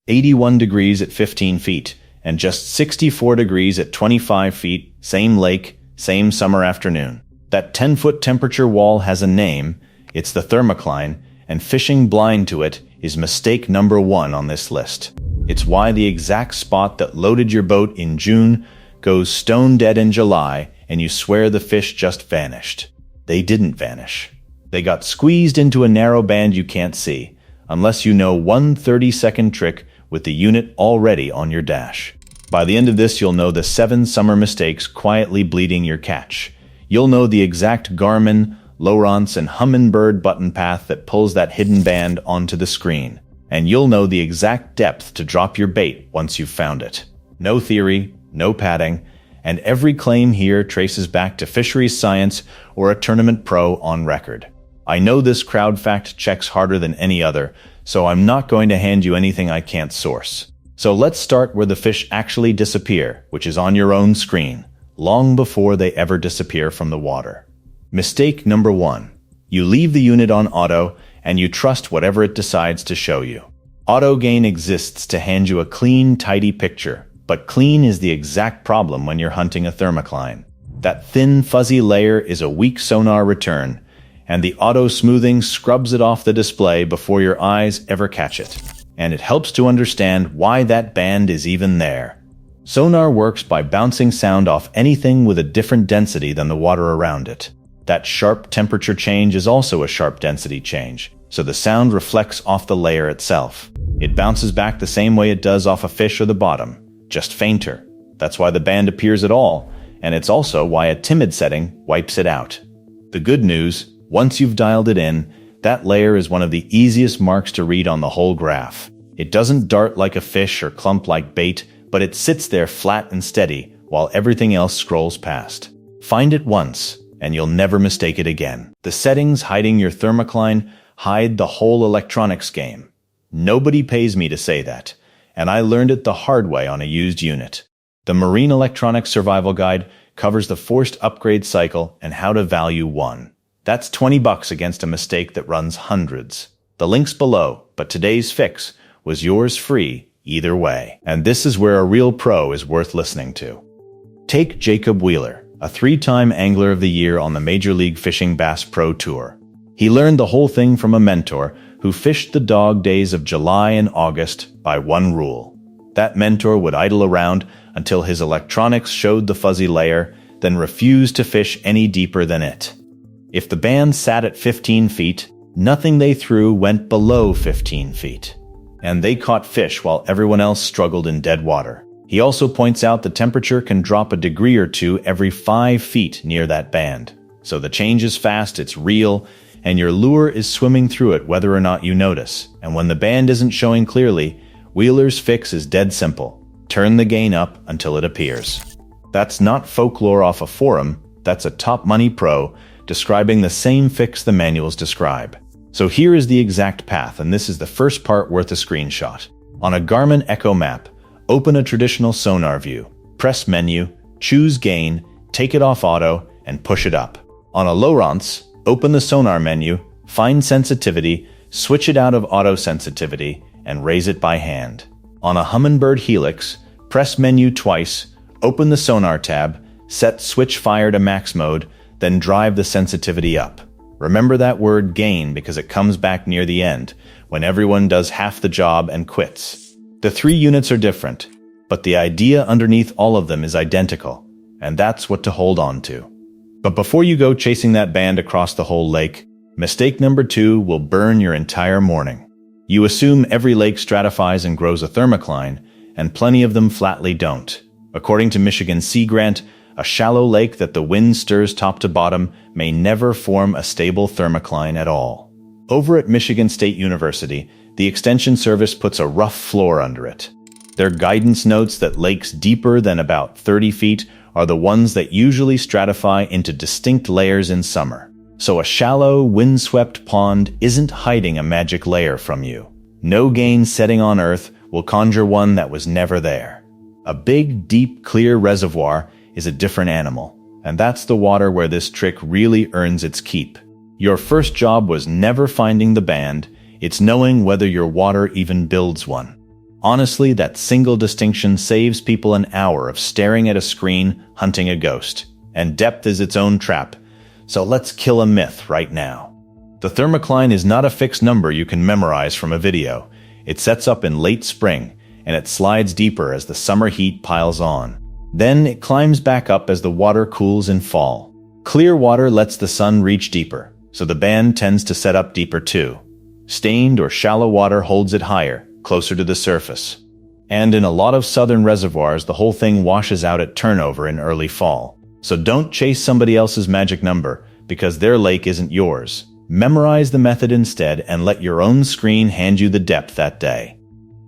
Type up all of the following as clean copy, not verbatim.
81 degrees at 15 feet, and just 64 degrees at 25 feet, same lake, same summer afternoon. That 10-foot temperature wall has a name, it's the Thermocline, and fishing blind to it is mistake number 1 on this list. It's why the exact spot that loaded your boat in June goes stone dead in July, and you swear the fish just vanished. They didn't vanish. They got squeezed into a narrow band you can't see, unless you know one 30-second trick with the unit already on your dash. By the end of this, you'll know the 7 summer mistakes quietly bleeding your catch. You'll know the exact Garmin, Lowrance, and Humminbird button path that pulls that hidden band onto the screen. And you'll know the exact depth to drop your bait once you've found it. No theory, no padding, and every claim here traces back to fisheries science or a tournament pro on record. I know this crowd fact checks harder than any other, so I'm not going to hand you anything I can't source. So let's start where the fish actually disappear, which is on your own screen, long before they ever disappear from the water. Mistake number 1. You leave the unit on auto, and you trust whatever it decides to show you. Auto gain exists to hand you a clean, tidy picture, but clean is the exact problem when you're hunting a thermocline. That thin, fuzzy layer is a weak sonar return, and the auto smoothing scrubs it off the display before your eyes ever catch it. And it helps to understand why that band is even there. Sonar works by bouncing sound off anything with a different density than the water around it. That sharp temperature change is also a sharp density change, so the sound reflects off the layer itself. It bounces back the same way it does off a fish or the bottom, just fainter. That's why the band appears at all, and it's also why a timid setting wipes it out. The good news, once you've dialed it in, that layer is one of the easiest marks to read on the whole graph. It doesn't dart like a fish or clump like bait, but it sits there flat and steady while everything else scrolls past. Find it once, and you'll never mistake it again. The settings hiding your thermocline hide the whole electronics game. Nobody pays me to say that, and I learned it the hard way on a used unit. The Marine Electronics Survival Guide covers the forced upgrade cycle and how to value one. That's $20 against a mistake that runs hundreds. The link's below, but today's fix was yours free either way. And this is where a real pro is worth listening to. Take Jacob Wheeler, a 3-time Angler of the Year on the Major League Fishing Bass Pro Tour. He learned the whole thing from a mentor who fished the dog days of July and August by one rule. That mentor would idle around until his electronics showed the fuzzy layer, then refused to fish any deeper than it. If the band sat at 15 feet, nothing they threw went below 15 feet. And they caught fish while everyone else struggled in dead water. He also points out the temperature can drop a degree or two every 5 feet near that band. So the change is fast, it's real, and your lure is swimming through it whether or not you notice. And when the band isn't showing clearly, Wheeler's fix is dead simple. Turn the gain up until it appears. That's not folklore off a forum, that's a top money pro describing the same fix the manuals describe. So here is the exact path, and this is the first part worth a screenshot. On a Garmin Echo map, open a traditional sonar view, press menu, choose gain, take it off auto, and push it up. On a Lowrance, open the sonar menu, find sensitivity, switch it out of auto sensitivity, and raise it by hand. On a Humminbird Helix, press menu twice, open the sonar tab, set switch fire to max mode, then drive the sensitivity up. Remember that word gain because it comes back near the end, when everyone does half the job and quits. The 3 units are different, but the idea underneath all of them is identical, and that's what to hold on to. But before you go chasing that band across the whole lake, mistake number 2 will burn your entire morning. You assume every lake stratifies and grows a thermocline, and plenty of them flatly don't. According to Michigan Sea Grant, a shallow lake that the wind stirs top to bottom may never form a stable thermocline at all. Over at Michigan State University, the Extension Service puts a rough floor under it. Their guidance notes that lakes deeper than about 30 feet are the ones that usually stratify into distinct layers in summer. So a shallow, windswept pond isn't hiding a magic layer from you. No gain setting on Earth will conjure one that was never there. A big, deep, clear reservoir is a different animal, and that's the water where this trick really earns its keep. Your first job was never finding the band, it's knowing whether your water even builds one. Honestly, that single distinction saves people an hour of staring at a screen hunting a ghost. And depth is its own trap. So let's kill a myth right now. The thermocline is not a fixed number you can memorize from a video. It sets up in late spring, and it slides deeper as the summer heat piles on. Then it climbs back up as the water cools in fall. Clear water lets the sun reach deeper, so the band tends to set up deeper too. Stained or shallow water holds it higher, closer to the surface. And in a lot of southern reservoirs, the whole thing washes out at turnover in early fall. So don't chase somebody else's magic number, because their lake isn't yours. Memorize the method instead and let your own screen hand you the depth that day.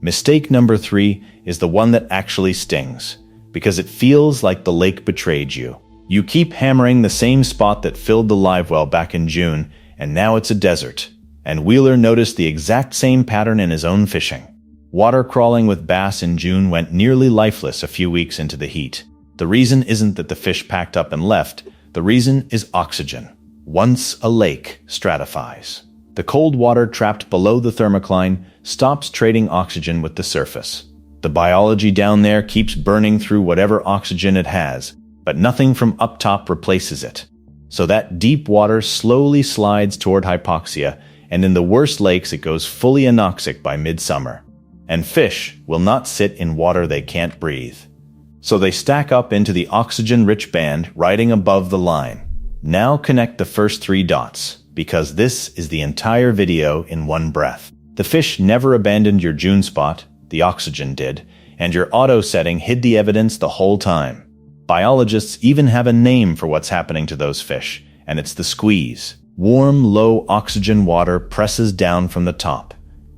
Mistake number 3 is the one that actually stings, because it feels like the lake betrayed you. You keep hammering the same spot that filled the live well back in June, and now it's a desert. And Wheeler noticed the exact same pattern in his own fishing. Water crawling with bass in June went nearly lifeless a few weeks into the heat. The reason isn't that the fish packed up and left. The reason is oxygen. Once a lake stratifies. The cold water trapped below the thermocline stops trading oxygen with the surface. The biology down there keeps burning through whatever oxygen it has, but nothing from up top replaces it. So that deep water slowly slides toward hypoxia, and in the worst lakes it goes fully anoxic by midsummer. And fish will not sit in water they can't breathe. So they stack up into the oxygen-rich band riding above the line. Now connect the first 3 dots, because this is the entire video in one breath. The fish never abandoned your June spot, the oxygen did, and your auto setting hid the evidence the whole time. Biologists even have a name for what's happening to those fish, and it's the squeeze. Warm, low oxygen water presses down from the top.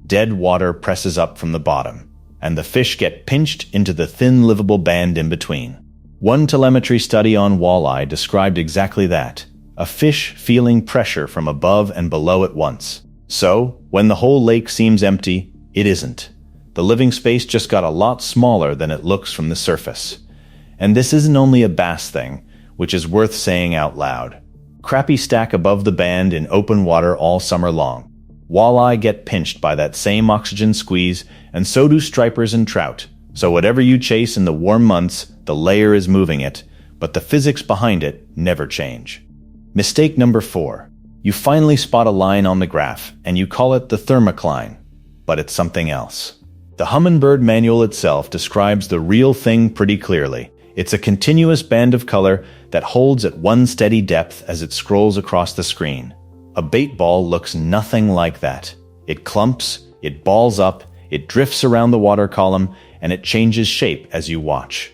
Dead water presses up from the bottom, and the fish get pinched into the thin livable band in between. One telemetry study on walleye described exactly that, a fish feeling pressure from above and below at once. So, when the whole lake seems empty, it isn't. The living space just got a lot smaller than it looks from the surface. And this isn't only a bass thing, which is worth saying out loud. Crappie stack above the band in open water all summer long. Walleye get pinched by that same oxygen squeeze, and so do stripers and trout. So whatever you chase in the warm months, the layer is moving it, but the physics behind it never change. Mistake number 4. You finally spot a line on the graph, and you call it the thermocline, but it's something else. The Humminbird manual itself describes the real thing pretty clearly. It's a continuous band of color that holds at one steady depth as it scrolls across the screen. A bait ball looks nothing like that. It clumps, it balls up, it drifts around the water column, and it changes shape as you watch.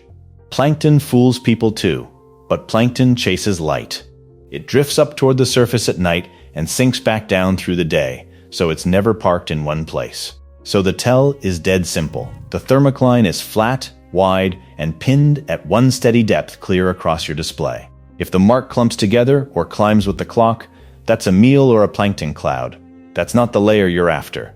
Plankton fools people too, but plankton chases light. It drifts up toward the surface at night and sinks back down through the day, so it's never parked in one place. So the tell is dead simple. The thermocline is flat, wide, and pinned at one steady depth clear across your display. If the mark clumps together or climbs with the clock, that's a meal or a plankton cloud. That's not the layer you're after.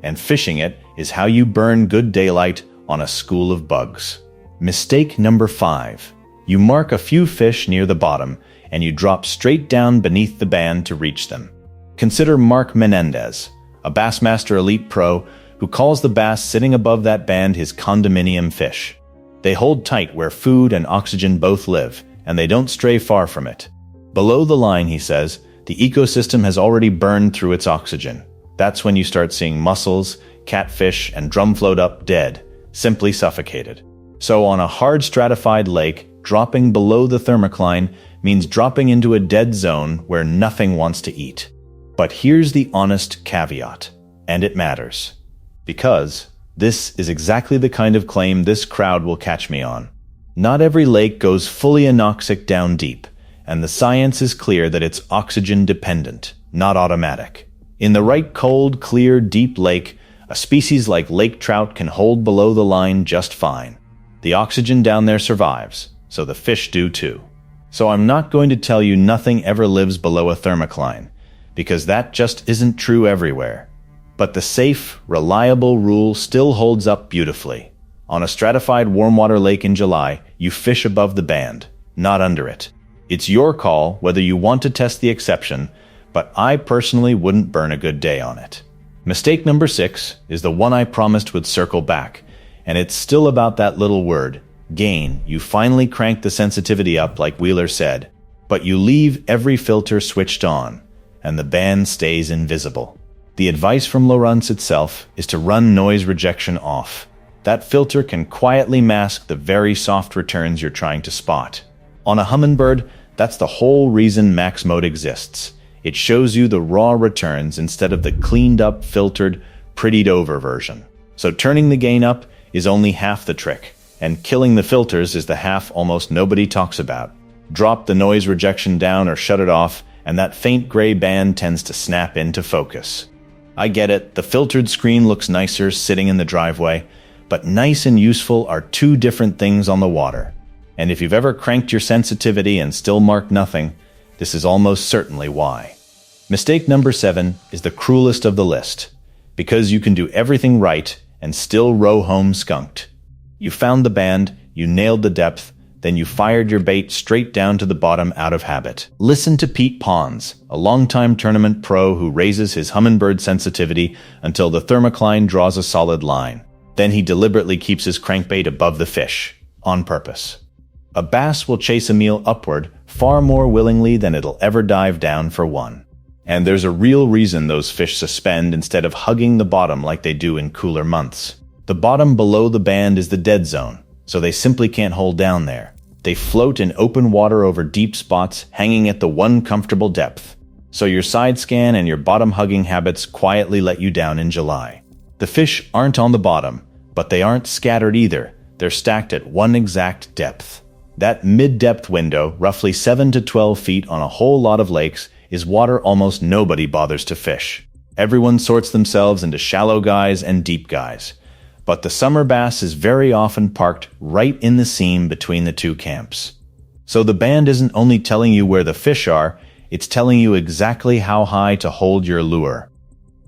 And fishing it is how you burn good daylight on a school of bugs. Mistake number 5. You mark a few fish near the bottom, and you drop straight down beneath the band to reach them. Consider Mark Menendez, a Bassmaster Elite Pro who calls the bass sitting above that band his condominium fish. They hold tight where food and oxygen both live, and they don't stray far from it. Below the line, he says, the ecosystem has already burned through its oxygen. That's when you start seeing mussels, catfish, and drumfloat up dead, simply suffocated. So on a hard stratified lake, dropping below the thermocline means dropping into a dead zone where nothing wants to eat. But here's the honest caveat, and it matters. Because this is exactly the kind of claim this crowd will catch me on. Not every lake goes fully anoxic down deep, and the science is clear that it's oxygen dependent, not automatic. In the right cold, clear, deep lake, a species like lake trout can hold below the line just fine. The oxygen down there survives, so the fish do too. So I'm not going to tell you nothing ever lives below a thermocline, because that just isn't true everywhere. But the safe, reliable rule still holds up beautifully. On a stratified warm water lake in July, you fish above the band, not under it. It's your call whether you want to test the exception, but I personally wouldn't burn a good day on it. Mistake number 6 is the one I promised would circle back, And it's still about that little word, gain. You finally crank the sensitivity up like Wheeler said, but you leave every filter switched on, and the band stays invisible. The advice from Lowrance itself is to run noise rejection off. That filter can quietly mask the very soft returns you're trying to spot. On a Humminbird, that's the whole reason max mode exists. It shows you the raw returns instead of the cleaned up, filtered, prettied over version. So turning the gain up is only half the trick, and killing the filters is the half almost nobody talks about. Drop the noise rejection down or shut it off, and that faint gray band tends to snap into focus. I get it, the filtered screen looks nicer sitting in the driveway, but nice and useful are two different things on the water. And if you've ever cranked your sensitivity and still marked nothing, this is almost certainly why. Mistake number 7 is the cruelest of the list, because you can do everything right and still row home skunked. You found the band, you nailed the depth, then you fired your bait straight down to the bottom out of habit. Listen to Pete Pons, a longtime tournament pro who raises his Humminbird sensitivity until the Thermocline draws a solid line. Then he deliberately keeps his crankbait above the fish, on purpose. A bass will chase a meal upward far more willingly than it'll ever dive down for one. And there's a real reason those fish suspend instead of hugging the bottom like they do in cooler months. The bottom below the band is the dead zone, so they simply can't hold down there. They float in open water over deep spots, hanging at the one comfortable depth. So your side scan and your bottom hugging habits quietly let you down in July. The fish aren't on the bottom, but they aren't scattered either. They're stacked at one exact depth. That mid-depth window, roughly 7 to 12 feet on a whole lot of lakes, is water almost nobody bothers to fish. Everyone sorts themselves into shallow guys and deep guys. But the summer bass is very often parked right in the seam between the two camps. So the band isn't only telling you where the fish are, it's telling you exactly how high to hold your lure.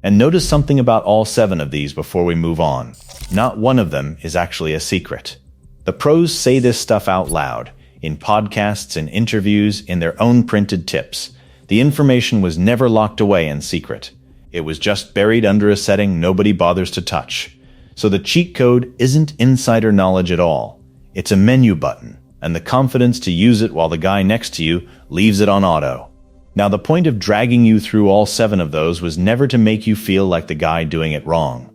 And notice something about all 7 of these before we move on. Not one of them is actually a secret. The pros say this stuff out loud, in podcasts and interviews, in their own printed tips. The information was never locked away in secret. It was just buried under a setting nobody bothers to touch. So the cheat code isn't insider knowledge at all. It's a menu button, and the confidence to use it while the guy next to you leaves it on auto. Now, the point of dragging you through all 7 of those was never to make you feel like the guy doing it wrong.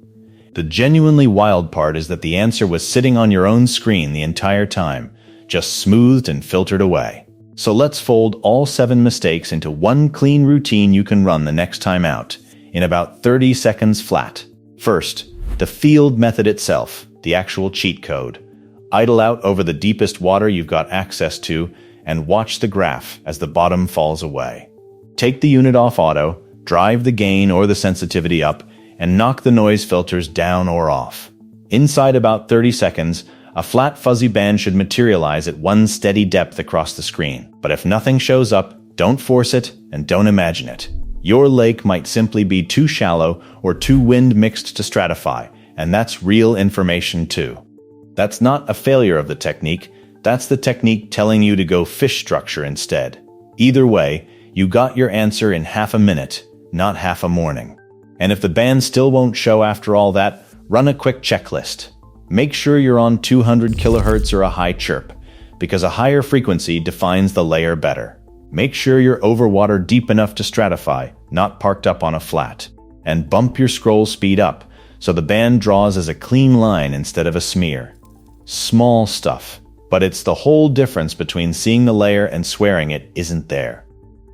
The genuinely wild part is that the answer was sitting on your own screen the entire time, just smoothed and filtered away. So let's fold all 7 mistakes into one clean routine you can run the next time out, in about 30 seconds flat. First, the field method itself, the actual cheat code. Idle out over the deepest water you've got access to, and watch the graph as the bottom falls away. Take the unit off auto, drive the gain or the sensitivity up, and knock the noise filters down or off. Inside about 30 seconds, a flat fuzzy band should materialize at one steady depth across the screen. But if nothing shows up, don't force it and don't imagine it. Your lake might simply be too shallow or too wind mixed to stratify, and that's real information too. That's not a failure of the technique, that's the technique telling you to go fish structure instead. Either way, you got your answer in half a minute, not half a morning. And if the band still won't show after all that, run a quick checklist. Make sure you're on 200 kHz or a high chirp, because a higher frequency defines the layer better. Make sure you're over water deep enough to stratify, not parked up on a flat. And bump your scroll speed up, so the band draws as a clean line instead of a smear. Small stuff, but it's the whole difference between seeing the layer and swearing it isn't there.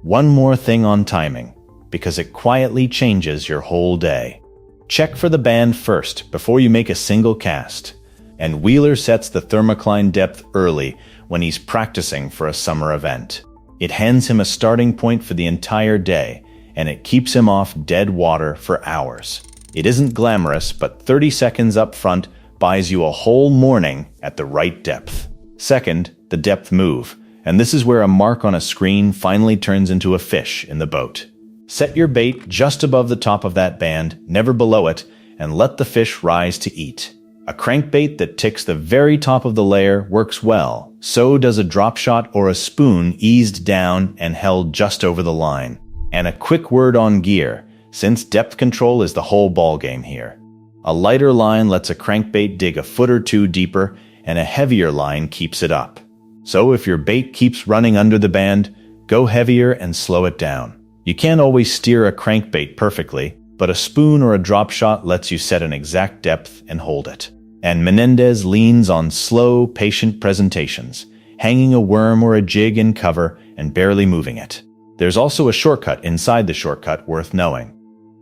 One more thing on timing, because it quietly changes your whole day. Check for the band first before you make a single cast. And Wheeler sets the Thermocline depth early when he's practicing for a summer event. It hands him a starting point for the entire day, and it keeps him off dead water for hours. It isn't glamorous, but 30 seconds up front buys you a whole morning at the right depth. Second, the depth move, and this is where a mark on a screen finally turns into a fish in the boat. Set your bait just above the top of that band, never below it, and let the fish rise to eat. A crankbait that ticks the very top of the layer works well. So does a drop shot or a spoon eased down and held just over the line. And a quick word on gear, since depth control is the whole ballgame here. A lighter line lets a crankbait dig a foot or two deeper, and a heavier line keeps it up. So if your bait keeps running under the band, go heavier and slow it down. You can't always steer a crankbait perfectly, but a spoon or a drop shot lets you set an exact depth and hold it. And Menendez leans on slow, patient presentations, hanging a worm or a jig in cover and barely moving it. There's also a shortcut inside the shortcut worth knowing.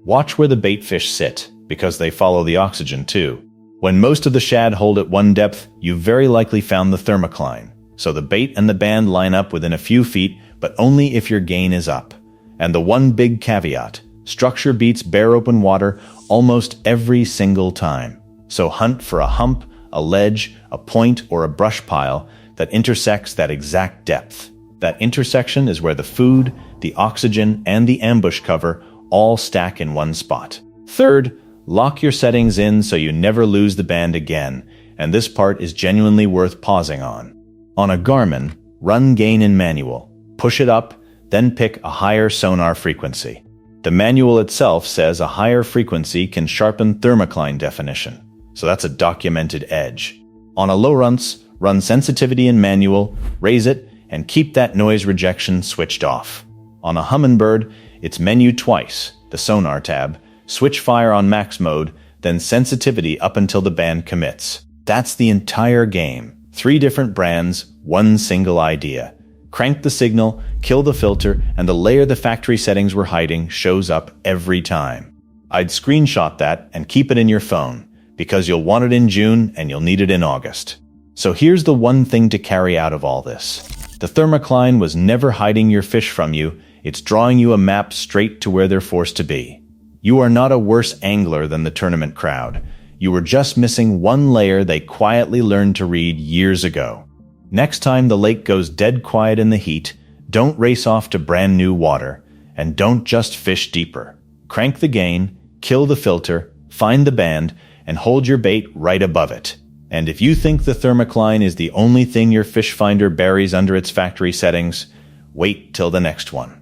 Watch where the bait fish sit, because they follow the oxygen too. When most of the shad hold at one depth, you've very likely found the thermocline. So the bait and the band line up within a few feet, but only if your gain is up. And the one big caveat, structure beats bare open water almost every single time. So hunt for a hump, a ledge, a point, or a brush pile that intersects that exact depth. That intersection is where the food, the oxygen, and the ambush cover all stack in one spot. Third, lock your settings in so you never lose the band again, and this part is genuinely worth pausing on. On a Garmin, run gain in manual, push it up, then pick a higher sonar frequency. The manual itself says a higher frequency can sharpen thermocline definition, so that's a documented edge. On a Lowrance, run sensitivity in manual, raise it, and keep that noise rejection switched off. On a Humminbird, it's menu twice, the sonar tab, switch fire on max mode, then sensitivity up until the band commits. That's the entire game. 3 different brands, one single idea. Crank the signal, kill the filter, and the layer the factory settings were hiding shows up every time. I'd screenshot that and keep it in your phone, because you'll want it in June and you'll need it in August. So here's the one thing to carry out of all this. The thermocline was never hiding your fish from you, it's drawing you a map straight to where they're forced to be. You are not a worse angler than the tournament crowd. You were just missing one layer they quietly learned to read years ago. Next time the lake goes dead quiet in the heat, don't race off to brand new water, and don't just fish deeper. Crank the gain, kill the filter, find the band, and hold your bait right above it. And if you think the thermocline is the only thing your fish finder buries under its factory settings, wait till the next one.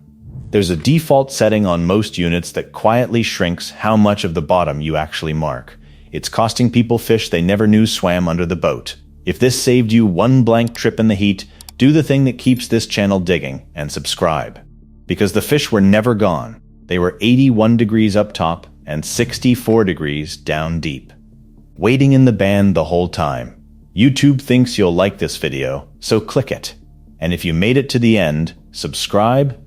There's a default setting on most units that quietly shrinks how much of the bottom you actually mark. It's costing people fish they never knew swam under the boat. If this saved you one blank trip in the heat, do the thing that keeps this channel digging and subscribe. Because the fish were never gone. They were 81 degrees up top and 64 degrees down deep. Waiting in the band the whole time. YouTube thinks you'll like this video, so click it. And if you made it to the end, subscribe